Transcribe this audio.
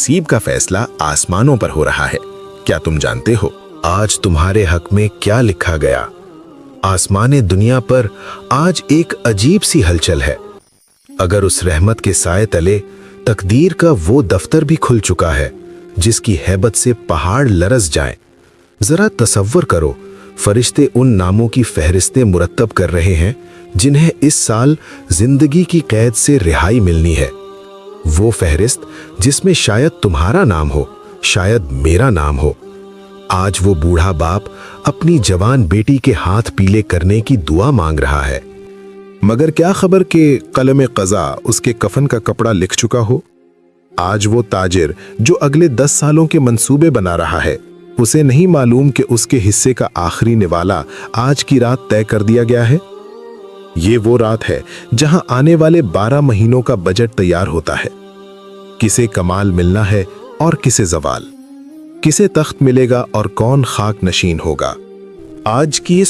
नसीब का फैसला आसमानों पर हो रहा है। क्या तुम जानते हो आज तुम्हारे हक में क्या लिखा गया? आसमाने दुनिया पर आज एक अजीब सी हलचल है। अगर उस रहमत के साए तले तकदीर का वो दफ्तर भी खुल चुका है जिसकी हैबत से पहाड़ लरस जाए। जरा तसव्वुर करो, फरिश्ते उन नामों की फहरिस्तें मुरत्तब कर रहे हैं जिन्हें इस साल जिंदगी की कैद से रिहाई मिलनी है। वो फहरिस्त जिसमें शायद तुम्हारा नाम हो, शायद मेरा नाम हो। आज वो बूढ़ा बाप अपनी जवान बेटी के हाथ पीले करने की दुआ मांग रहा है, मगर क्या खबर कि कलम क़ज़ा उसके कफन का कपड़ा लिख चुका हो। आज वो ताजिर जो अगले 10 सालों के मंसूबे बना रहा है, उसे नहीं मालूम कि उसके हिस्से का आखिरी निवाला आज की रात तय कर दिया गया है। ये वो रात है जहां आने वाले 12 महीनों का बजट तैयार होता है। किसे कमाल मिलना है और किसे जवाल, किसे तख्त मिलेगा और कौन खाक नशीन होगा। आज की इस